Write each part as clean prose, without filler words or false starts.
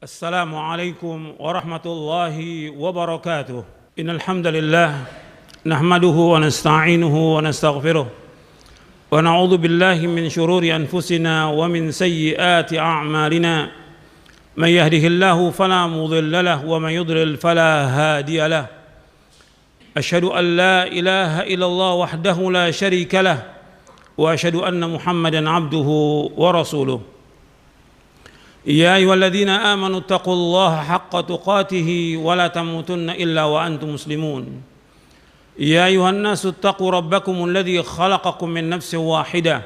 السلام عليكم ورحمة الله وبركاته. إن الحمد لله نحمده ونستعينه ونستغفره ونعوذ بالله من شرور أنفسنا ومن سيئات أعمالنا. من يهده الله فلا مضل له ومن يضلل فلا هادي له. أشهد أن لا إله إلا الله وحده لا شريك له وأشهد أن محمدا عبده ورسوله. يا أيها الذين آمنوا اتقوا الله حق تقاته ولا تموتن إلا وأنتم مسلمون. يا أيها الناس اتقوا ربكم الذي خلقكم من نفس واحدة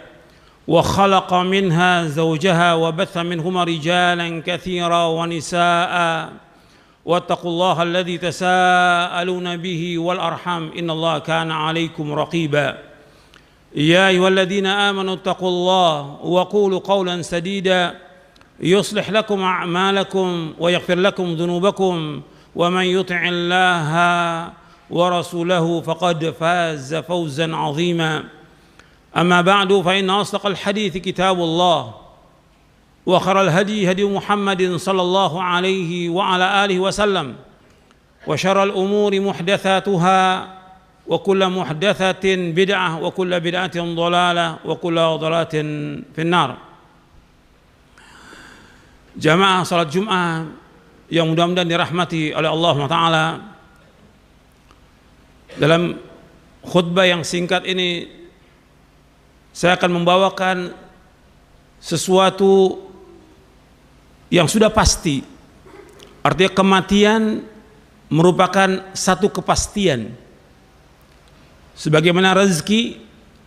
وخلق منها زوجها وبث منهما رجالا كثيرا ونساء واتقوا الله الذي تساءلون به والأرحام إن الله كان عليكم رقيبا. يا أيها الذين آمنوا اتقوا الله وقولوا قولا سديدا يصلح لكم أعمالكم ويغفر لكم ذنوبكم ومن يطع الله ورسوله فقد فاز فوزا عظيما. أما بعد فإن أصدق الحديث كتاب الله وخير الهدي هدي محمد صلى الله عليه وعلى آله وسلم وشر الأمور محدثاتها وكل محدثة بدعة وكل بدعة ضلالة وكل ضلالة في النار. Jamaah salat Jum'ah yang mudah-mudahan dirahmati oleh Allah SWT, dalam khutbah yang singkat ini saya akan membawakan sesuatu yang sudah pasti. Artinya kematian merupakan satu kepastian. Sebagaimana rezeki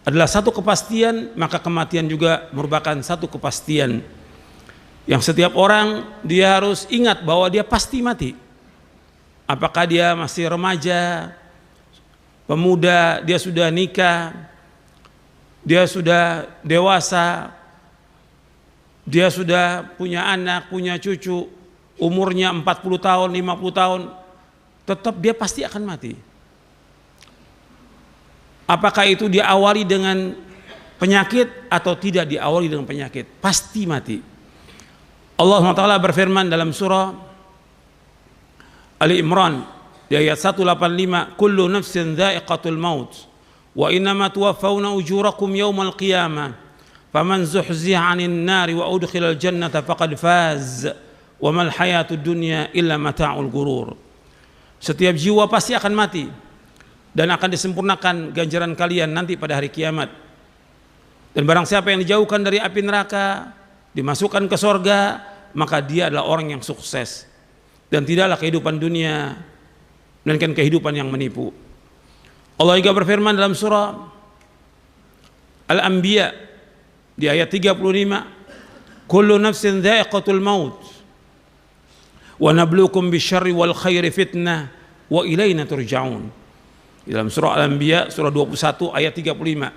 adalah satu kepastian, maka kematian juga merupakan satu kepastian yang setiap orang dia harus ingat bahwa dia pasti mati. Apakah dia masih remaja, pemuda, dia sudah nikah, dia sudah dewasa, dia sudah punya anak, punya cucu, umurnya 40 tahun, 50 tahun, tetap dia pasti akan mati. Apakah itu diawali dengan penyakit atau tidak diawali dengan penyakit, pasti mati. Allah SWT berfirman dalam surah Ali Imran di ayat 185, kullu nafsin dha'iqatul maut wa innama tuwaffawna ujurakum yawmal qiyamah faman zuhziha 'anil nari wa udkhilal jannata faqad faz wa mal hayatud dunya illa mata'ul ghurur. Setiap jiwa pasti akan mati dan akan disempurnakan ganjaran kalian nanti pada hari kiamat. Dan barang siapa yang dijauhkan dari api neraka, dimasukkan ke sorga, maka dia adalah orang yang sukses. Dan tidaklah kehidupan dunia melainkan kehidupan yang menipu. Allah juga berfirman dalam surah Al-Anbiya di ayat 35, kullu nafsin dha'iqatul maut wa nabluukum bisyarri wal khairi fitnah wa ilaina turja'un. Dalam surah Al-Anbiya surah 21 ayat 35,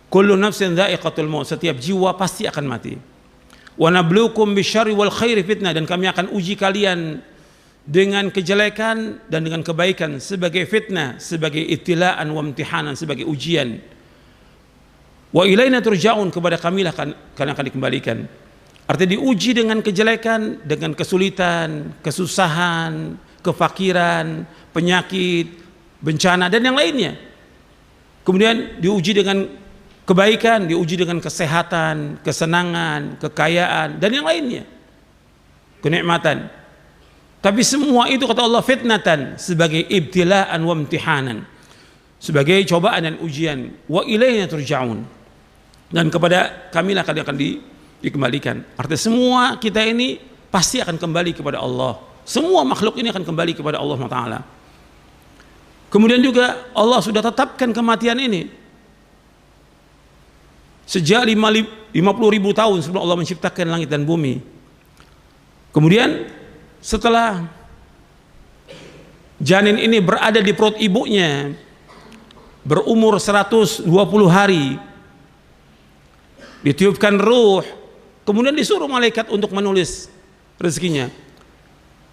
kullu nafsin dha'iqatul maut, setiap jiwa pasti akan mati. Wa nabluukum bisyarri wal khairi fitnah, dan kami akan uji kalian dengan kejelekan dan dengan kebaikan sebagai fitnah, sebagai ibtilaan wa imtihanan, sebagai ujian. Wa ilaina turja'un, kepada kamilah kalian akan dikembalikan. Artinya diuji dengan kejelekan, dengan kesulitan, kesusahan, kefakiran, penyakit, bencana dan yang lainnya. Kemudian diuji dengan kebaikan, diuji dengan kesehatan, kesenangan, kekayaan, dan yang lainnya, kenikmatan. Tapi semua itu kata Allah fitnatan, sebagai ibtilaan wa imtihanan, sebagai cobaan dan ujian. Wa ilaina turja'un, dan kepada kamilah kalian akan dikembalikan. Artinya semua kita ini pasti akan kembali kepada Allah. Semua makhluk ini akan kembali kepada Allah SWT. Kemudian juga Allah sudah tetapkan kematian ini sejak 50.000 tahun sebelum Allah menciptakan langit dan bumi. Kemudian setelah janin ini berada di perut ibunya berumur 120 hari, ditiupkan ruh, kemudian disuruh malaikat untuk menulis rezekinya.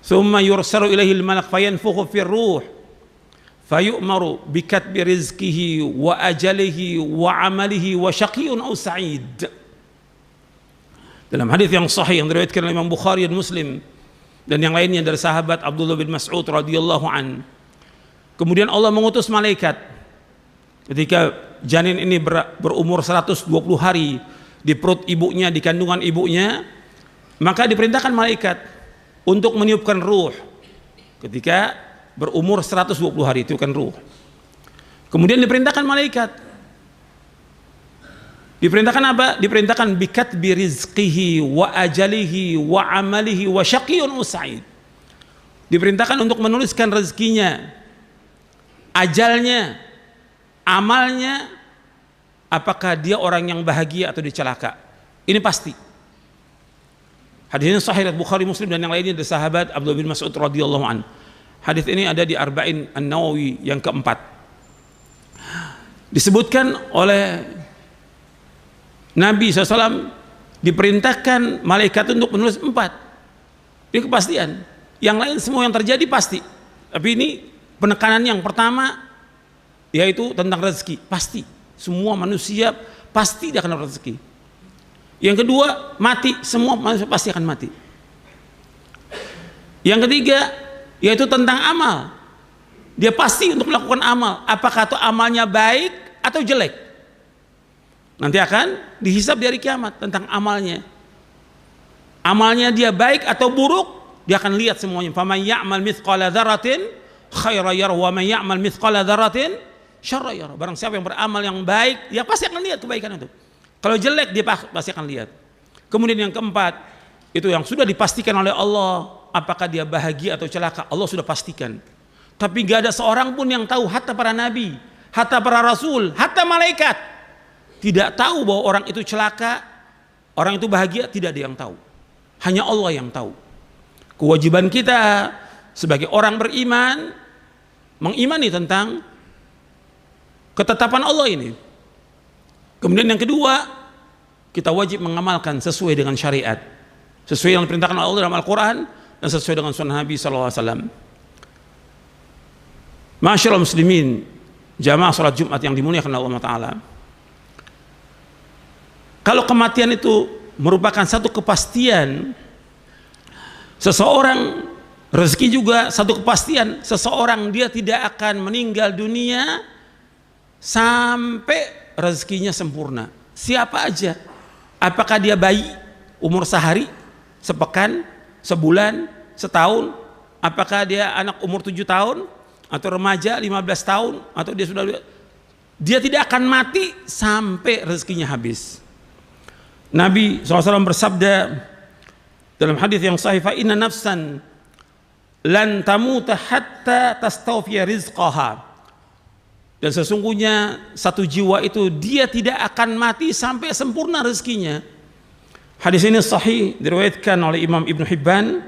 Tsumma yursalu ilaihil malak fayanfukhu fir ruh fayu'maru bikatbi rizkihi wa ajalihi wa amalihi wa syaqiyun aw sa'id. Dalam hadis yang sahih yang diriwayatkan oleh Imam Bukhari dan Muslim dan yang lainnya dari sahabat Abdullah bin Mas'ud radhiyallahu an. Kemudian Allah mengutus malaikat ketika janin ini berumur 120 hari di perut ibunya, di kandungan ibunya, maka diperintahkan malaikat untuk meniupkan ruh ketika berumur 120 hari, itu kan ruh. Kemudian diperintahkan malaikat, diperintahkan apa? Diperintahkan bikatbi rizqihi wa ajalihi wa amalihi wa syaqiyyun usa'id. Diperintahkan untuk menuliskan rezekinya, ajalnya, amalnya, apakah dia orang yang bahagia atau dicelaka. Ini pasti. Hadis ini sahih Bukhari, Muslim dan yang lainnya dari sahabat Abdullah bin Mas'ud radhiyallahu an. Hadis ini ada di Arba'in An-Nawawi yang keempat. Disebutkan oleh Nabi SAW, diperintahkan malaikat untuk menulis 4. Ini kepastian. Yang lain semua yang terjadi pasti. Tapi ini penekanan yang pertama, yaitu tentang rezeki. Pasti. Semua manusia pasti dia akan dapat rezeki. Yang kedua, mati. Semua manusia pasti akan mati. Yang ketiga, yaitu tentang amal. Dia pasti untuk melakukan amal. Apakah itu amalnya baik atau jelek? Nanti akan dihisab di hari kiamat tentang amalnya. Amalnya dia baik atau buruk, dia akan lihat semuanya. Faman ya'mal mithqala dzarratin khairan yarah wa man ya'mal mithqala dzarratin syarran yarah. Barang siapa yang beramal yang baik, dia pasti akan lihat kebaikan itu. Kalau jelek, dia pasti akan lihat. Kemudian yang keempat, itu yang sudah dipastikan oleh Allah, apakah dia bahagia atau celaka, Allah sudah pastikan. Tapi gak ada seorang pun yang tahu, hatta para nabi, hatta para rasul, hatta malaikat tidak tahu bahwa orang itu celaka, orang itu bahagia, tidak ada yang tahu. Hanya Allah yang tahu. Kewajiban kita sebagai orang beriman, mengimani tentang ketetapan Allah ini. Kemudian yang kedua, kita wajib mengamalkan sesuai dengan syariat, sesuai yang diperintahkan oleh Allah dalam Al-Quran dan sesuai dengan sunnah Nabi SAW. Masyaallah muslimin, jamaah salat Jumat yang dimuliakan Allah Ta'ala. Kalau kematian itu merupakan satu kepastian, seseorang, rezeki juga satu kepastian, seseorang dia tidak akan meninggal dunia sampai rezekinya sempurna. Siapa aja, apakah dia bayi umur sehari, sepekan, sebulan, setahun, apakah dia anak umur 7 tahun atau remaja 15 tahun, atau dia tidak akan mati sampai rezekinya habis. Nabi SAW bersabda dalam hadis yang sahih, fa inna nafsan lan tamuta hatta tastawfiya rizqaha. Dan sesungguhnya satu jiwa itu dia tidak akan mati sampai sempurna rezekinya. Hadis ini sahih, diriwayatkan oleh Imam Ibn Hibban,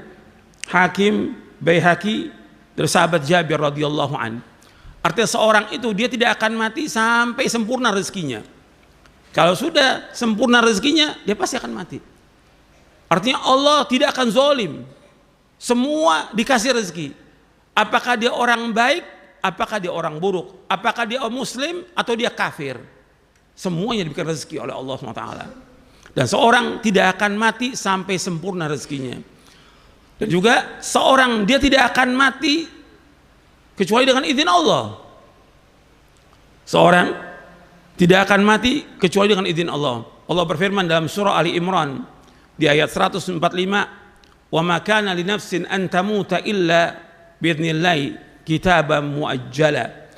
Hakim, Baihaqi dari sahabat Jabir radhiyallahu an. Artinya seorang itu dia tidak akan mati sampai sempurna rezekinya. Kalau sudah sempurna rezekinya, dia pasti akan mati. Artinya Allah tidak akan zalim. Semua dikasih rezeki. Apakah dia orang baik, apakah dia orang buruk, apakah dia muslim atau dia kafir, semuanya diberikan rezeki oleh Allah SWT. Dan seorang tidak akan mati sampai sempurna rezekinya. Dan juga seorang dia tidak akan mati kecuali dengan izin Allah. Seorang tidak akan mati kecuali dengan izin Allah. Allah berfirman dalam surah Ali Imran di ayat 145, wa ma kana li nafsin an tamuta illa biidznillah kitaban muajjala.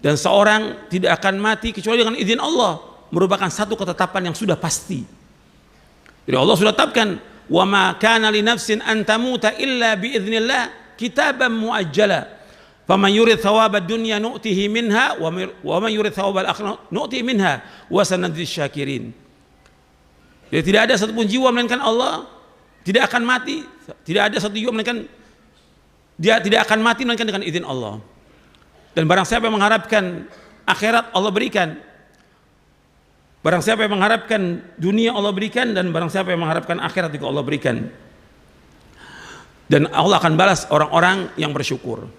Dan seorang tidak akan mati kecuali dengan izin Allah, merupakan satu ketetapan yang sudah pasti. Jadi Allah sudah tetapkan, wa ma kana li nafsin an tamuta illa biidznillah kitaban muajjala. Faman yurid thawabad dunya nu'tihi minha wa man yurid thawabal akhirah nu'tihi minha wa sanadzis syakirin. Jadi tidak ada satupun jiwa melainkan Allah tidak akan mati, tidak ada satu jiwa melainkan dia tidak akan mati melainkan dengan izin Allah. Dan barang siapa yang mengharapkan akhirat, Allah berikan. Barang siapa yang mengharapkan dunia, Allah berikan. Dan barang siapa yang mengharapkan akhirat juga Allah berikan. Dan Allah akan balas orang-orang yang bersyukur.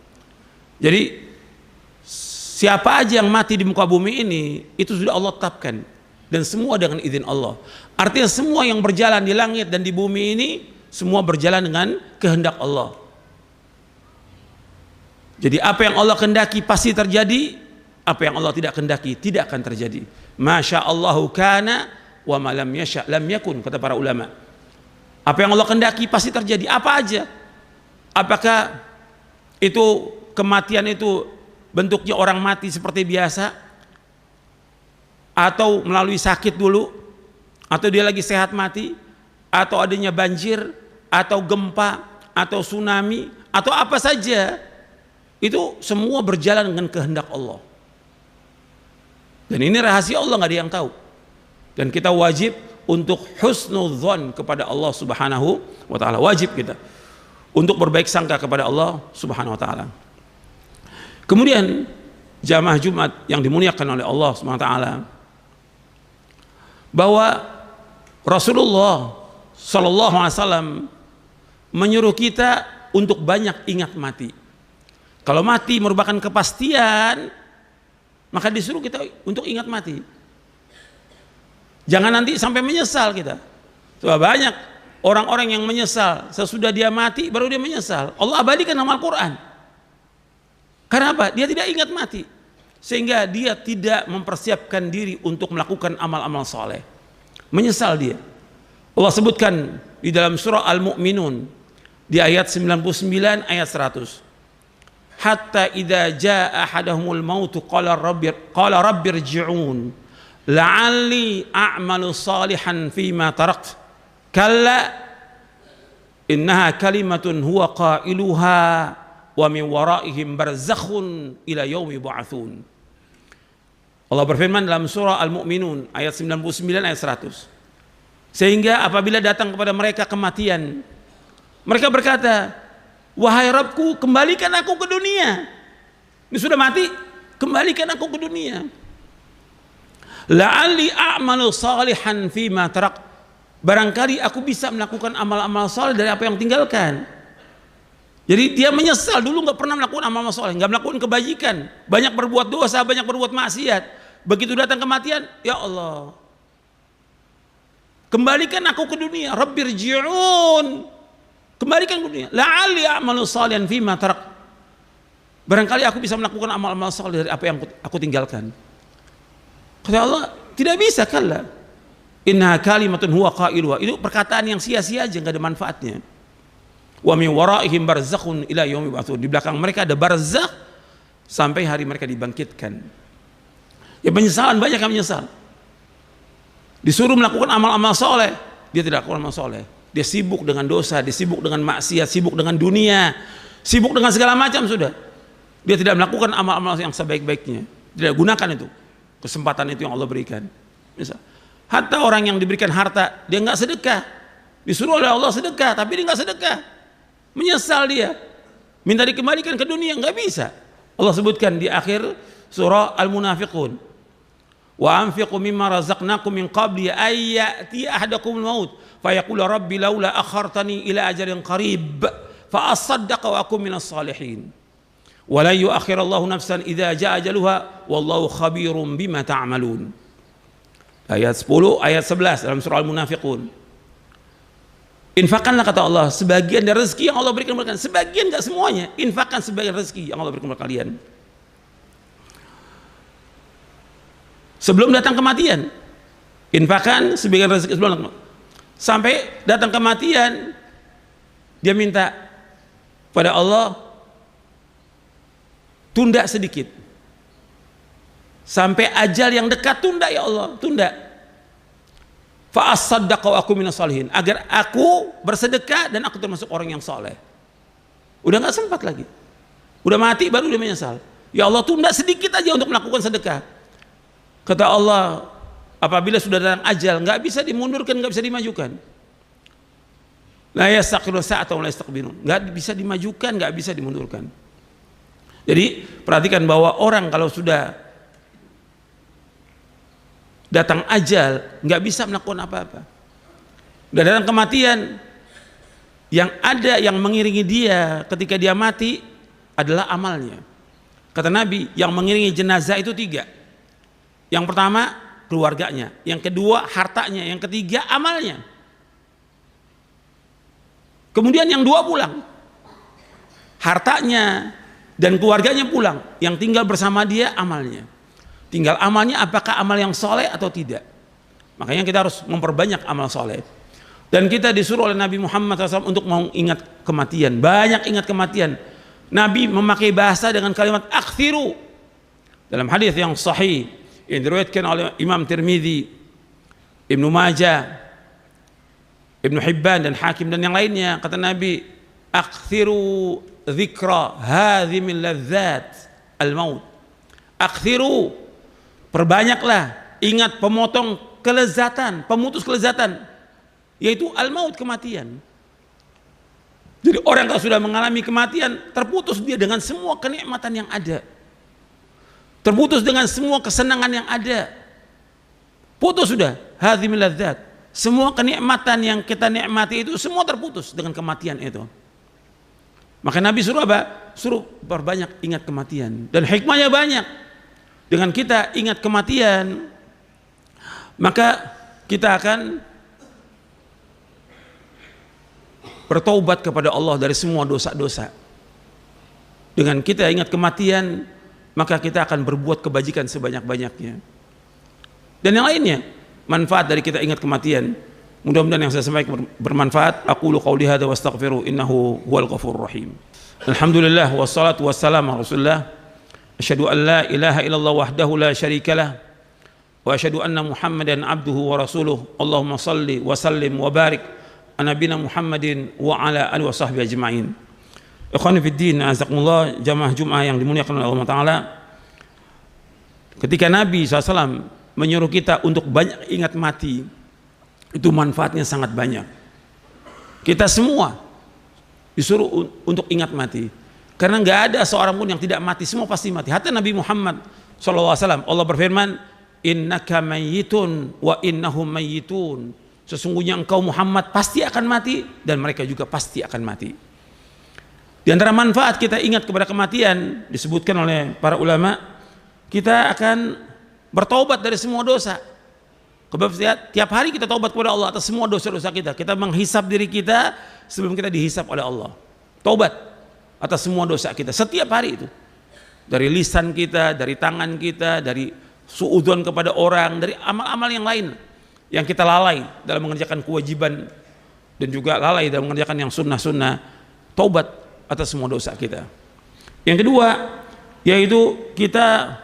Jadi siapa aja yang mati di muka bumi ini, itu sudah Allah tetapkan. Dan semua dengan izin Allah. Artinya semua yang berjalan di langit dan di bumi ini, semua berjalan dengan kehendak Allah. Jadi apa yang Allah kehendaki pasti terjadi, apa yang Allah tidak kehendaki tidak akan terjadi. Masya Allahu kana wa ma lam yasha lam yakun, kata para ulama. Apa yang Allah kehendaki pasti terjadi, apa aja. Apakah itu kematian itu bentuknya orang mati seperti biasa, atau melalui sakit dulu, atau dia lagi sehat mati, atau adanya banjir, atau gempa, atau tsunami, atau apa saja, itu semua berjalan dengan kehendak Allah. Dan ini rahasia Allah, nggak ada yang tahu. Dan kita wajib untuk husnudzon kepada Allah Subhanahu wa taala. Wajib kita untuk berbaik sangka kepada Allah Subhanahu wa taala. Kemudian jamaah Jumat yang dimuliakan oleh Allah Subhanahu wa taala, bahwa Rasulullah sallallahu alaihi wasallam menyuruh kita untuk banyak ingat mati. Kalau mati merupakan kepastian, maka disuruh kita untuk ingat mati. Jangan nanti sampai menyesal kita. Coba banyak orang-orang yang menyesal sesudah dia mati baru dia menyesal. Allah abadikan dalam Al-Quran. Karena apa? Dia tidak ingat mati, sehingga dia tidak mempersiapkan diri untuk melakukan amal-amal soleh. Menyesal dia. Allah sebutkan di dalam surah Al-Mu'minun di ayat 99 ayat 100. Hatta idza jaa ahadahumul mautu qala rabbirji'un la'alli a'malu salihan fima tarakt kalla innaha kalimatun huwa qailuha wa min waraihim barzakhun ila yaumi yub'atsun. Allah berfirman dalam surah Al-Mu'minun ayat 99 ayat 100. Sehingga apabila datang kepada mereka kematian, mereka berkata, wahai Rabbku, kembalikan aku ke dunia. Ini sudah mati, kembalikan aku ke dunia. La'alli a'malu salihan fima tarak. Barangkali aku bisa melakukan amal-amal saleh dari apa yang tinggalkan. Jadi dia menyesal, dulu nggak pernah melakukan amal saleh, nggak melakukan kebajikan, banyak berbuat dosa, banyak berbuat maksiat. Begitu datang kematian, ya Allah, kembalikan aku ke dunia. Rabbirji'un, kembalikan ke dunia. La'alli a'malu salihan fima tarak. Barangkali aku bisa melakukan amal-amal saleh dari apa yang aku tinggalkan. Kata Allah, tidak bisa, kalla. Inna kalimatun huwa qailuha. Itu perkataan yang sia-sia aja, nggak ada manfaatnya. Wa min waraihim barzakhun ila yaumi yub'atsun. Di belakang mereka ada barzakh sampai hari mereka dibangkitkan. Ya, penyesalan, banyak yang menyesal. Disuruh melakukan amal-amal soleh, dia tidak lakukan amal soleh. Dia sibuk dengan dosa, dia sibuk dengan maksiat, sibuk dengan dunia, sibuk dengan segala macam sudah. Dia tidak melakukan amal-amal yang sebaik-baiknya. Tidak gunakan itu, kesempatan itu yang Allah berikan. Misal, hatta orang yang diberikan harta, dia nggak sedekah. Disuruh oleh Allah sedekah, tapi dia nggak sedekah. Menyesal dia, minta dikembalikan ke dunia, nggak bisa. Allah sebutkan di akhir surah Al-Munafiqun, wa anfiqu mimma razaqnakum min qabli ay ya'ti ahadakumul maut fayaqulu rabbi laula akhartani ila ajalin qarib fa asaddaqa wa akum minas salihin wa la yu'akhirallahu nafsan idza jaa ajaluha wallahu khabirum bima ta'malun. Ayat 10, ayat 11 dalam surah Al-Munafiqun. Infakkanlah, kata Allah, sebagian dari rezeki yang Allah berikan kepada kalian. Sebagian, enggak semuanya. Infakkan sebagian rezeki yang Allah berikan kepada kalian sebelum datang kematian. Infakkan sebagian rezeki sebelum datang kematian. Sampai datang kematian, dia minta pada Allah, tunda sedikit sampai ajal yang dekat, tunda ya Allah, tunda. Fa asaddaqa wa aku minas salihin, agar aku bersedekah dan aku termasuk orang yang saleh. Udah nggak sempat lagi, udah mati baru dia menyesal. Ya Allah, tunda sedikit aja untuk melakukan sedekah. Kata Allah, apabila sudah datang ajal, nggak bisa dimundurkan, nggak bisa dimajukan. La yastaqiru sa'atan wa la yastaqbirun, nggak bisa dimajukan, nggak bisa dimundurkan. Jadi perhatikan bahwa orang kalau sudah datang ajal, nggak bisa melakukan apa-apa. Udah datang kematian, yang ada yang mengiringi dia ketika dia mati adalah amalnya. Kata Nabi, yang mengiringi jenazah itu 3. Yang pertama keluarganya, yang kedua hartanya, yang ketiga amalnya. Kemudian yang dua pulang, hartanya dan keluarganya pulang, yang tinggal bersama dia amalnya. Tinggal amalnya apakah amal yang soleh atau tidak. Makanya kita harus memperbanyak amal soleh. Dan kita disuruh oleh Nabi Muhammad SAW untuk mengingat kematian, banyak ingat kematian. Nabi memakai bahasa dengan kalimat akthiru. Dalam hadis yang sahih yang diriwayatkan oleh Imam Tirmidzi, Ibnu Majah, Ibnu Hibban dan Hakim dan yang lainnya, kata Nabi, akthiru dzikra hadhimil ladzat al-maut. Akthiru, perbanyaklah ingat pemotong kelezatan, pemutus kelezatan, yaitu al-maut, kematian. Jadi orang kalau sudah mengalami kematian, terputus dia dengan semua kenikmatan yang ada, terputus dengan semua kesenangan yang ada, putus sudah hadhimil ladzat. Semua kenikmatan yang kita nikmati itu semua terputus dengan kematian itu. Maka Nabi suruh apa? Suruh perbanyak ingat kematian. Dan hikmahnya banyak. Dengan kita ingat kematian, maka kita akan bertaubat kepada Allah dari semua dosa-dosa. Dengan kita ingat kematian, maka kita akan berbuat kebajikan sebanyak-banyaknya. Dan yang lainnya, manfaat dari kita ingat kematian. Mudah-mudahan yang saya sampaikan bermanfaat. Aqulu qauli hadza wa astaghfiru innahu huwal ghafurur rahim. Alhamdulillah wassalatu wassalamu ala Rasulillah. Asyhadu an la ilaha illallah wahdahu la syarikalah wa asyhadu anna Muhammadan abduhu wa rasuluh. Allahumma salli wa sallim wa barik ala nabiyina Muhammadin wa ala alihi wa sahbihi ajma'in. Ikhwani fid din, azakumullah, jamaah Jumat yang dimuliakan oleh Allah Taala. Ketika Nabi SAW menyuruh kita untuk banyak ingat mati, itu manfaatnya sangat banyak. Kita semua disuruh untuk ingat mati, karena nggak ada seorang pun yang tidak mati, semua pasti mati. Hatta Nabi Muhammad SAW, Allah berfirman, innaka mayyitun wa innahum mayyitun. Sesungguhnya engkau Muhammad pasti akan mati dan mereka juga pasti akan mati. Di antara manfaat kita ingat kepada kematian, disebutkan oleh para ulama, kita akan bertaubat dari semua dosa. Tiap hari kita taubat kepada Allah atas semua dosa-dosa kita. Kita menghisap diri kita sebelum kita dihisap oleh Allah. Taubat atas semua dosa kita setiap hari itu. Dari lisan kita, dari tangan kita, dari suudzon kepada orang, dari amal-amal yang lain yang kita lalai dalam mengerjakan kewajiban dan juga lalai dalam mengerjakan yang sunnah-sunnah. Taubat atas semua dosa kita. Yang kedua, yaitu kita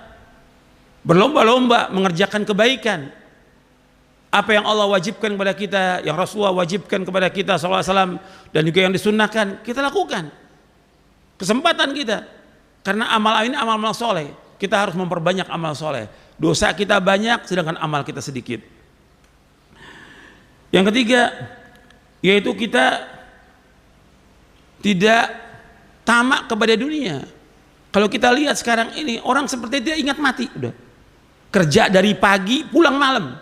berlomba-lomba mengerjakan kebaikan. Apa yang Allah wajibkan kepada kita, yang Rasulullah wajibkan kepada kita SAW, dan juga yang disunnahkan, kita lakukan. Kesempatan kita, karena amal ini amal-amal soleh, kita harus memperbanyak amal soleh. Dosa kita banyak, sedangkan amal kita sedikit. Yang ketiga, yaitu kita tidak tamak kepada dunia. Kalau kita lihat sekarang ini, orang seperti dia ingat mati, udah kerja dari pagi pulang malam,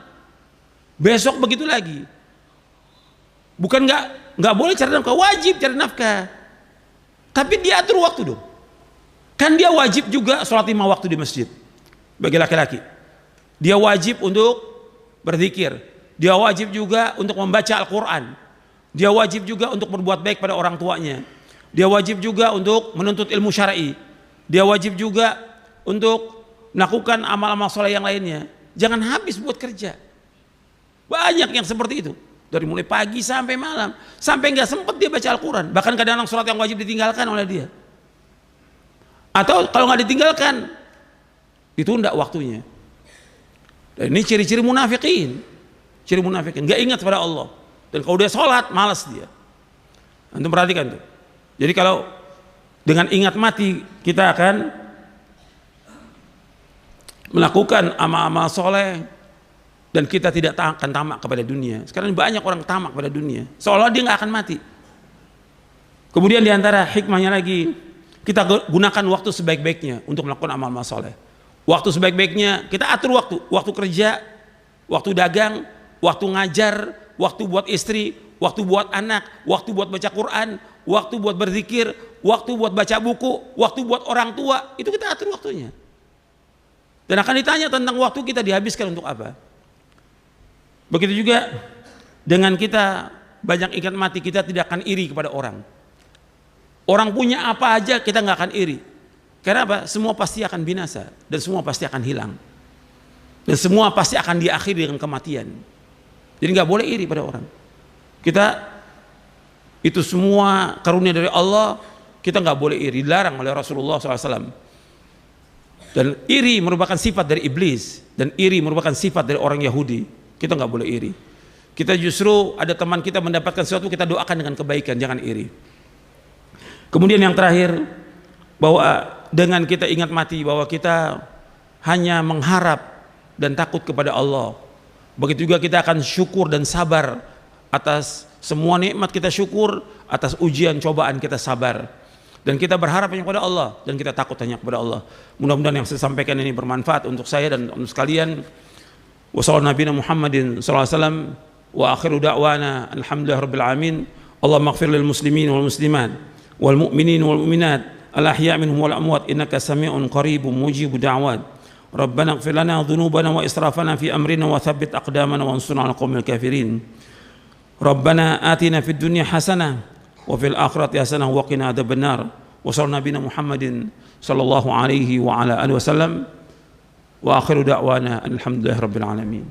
besok begitu lagi. Bukan nggak boleh cari nafkah, wajib cari nafkah, tapi dia atur waktu dong. Kan dia wajib juga sholat 5 waktu di masjid bagi laki-laki. Dia wajib untuk berzikir, dia wajib juga untuk membaca Al-Quran, dia wajib juga untuk berbuat baik pada orang tuanya, dia wajib juga untuk menuntut ilmu syar'i, dia wajib juga untuk melakukan amal-amal soleh yang lainnya. Jangan habis buat kerja. Banyak yang seperti itu, dari mulai pagi sampai malam, sampai nggak sempat dia baca Al-Quran. Bahkan kadang-kadang sholat yang wajib ditinggalkan oleh dia, atau kalau nggak ditinggalkan ditunda waktunya. Dan ini ciri-ciri munafikin, ciri munafikin, nggak ingat pada Allah. Dan kalau dia sholat malas dia. Antum perhatikan tuh. Jadi kalau dengan ingat mati kita akan melakukan amal-amal soleh dan kita tidak akan tamak kepada dunia. Sekarang banyak orang tamak pada dunia, seolah dia nggak akan mati. Kemudian diantara hikmahnya lagi, kita gunakan waktu sebaik-baiknya untuk melakukan amal-amal soleh. Waktu sebaik-baiknya kita atur waktu kerja, waktu dagang, waktu ngajar, waktu buat istri, waktu buat anak, waktu buat baca Quran, waktu buat berzikir, waktu buat baca buku, waktu buat orang tua. Itu kita atur waktunya. Dan akan ditanya tentang waktu kita dihabiskan untuk apa. Begitu juga dengan kita banyak ingat mati, kita tidak akan iri kepada orang. Orang punya apa aja kita nggak akan iri. Karena apa? Semua pasti akan binasa dan semua pasti akan hilang. Dan semua pasti akan diakhiri dengan kematian. Jadi nggak boleh iri pada orang. Kita itu semua karunia dari Allah, kita nggak boleh iri. Dilarang oleh Rasulullah SAW. Dan iri merupakan sifat dari iblis, dan iri merupakan sifat dari orang Yahudi. Kita nggak boleh iri. Kita justru ada teman kita mendapatkan sesuatu, kita doakan dengan kebaikan, jangan iri. Kemudian yang terakhir, bahwa dengan kita ingat mati, bahwa kita hanya mengharap dan takut kepada Allah. Begitu juga kita akan syukur dan sabar atas semua nikmat, kita syukur atas ujian cobaan, kita sabar. Dan kita berharap hanya kepada Allah dan kita takut hanya kepada Allah. Mudah-mudahan yang saya sampaikan ini bermanfaat untuk saya dan untuk sekalian. Wassallallahu nabiyana Muhammadin sallallahu alaihi wasallam wa akhiru da'wana alhamdulillahi rabbil alamin. Allahumma ighfir lil muslimin wal muslimat wal mu'minin wal mu'minat al ahya' minhum wal amwat innaka sami'un qaribun mujibud da'wat. Rabbana ighfir lana dhunubana wa israfana fi amrina wa thabbit aqdamana wansurna 'alal qaumil kafirin. Rabbana atina fid dunya hasanah wa fil akhirati hasanah wa qina adzabannar. Wa sallallahu nabiyana Muhammadin sallallahu alaihi wa ala alihi wasallam wa akhiru da'wana alhamdulillahi rabbil alamin.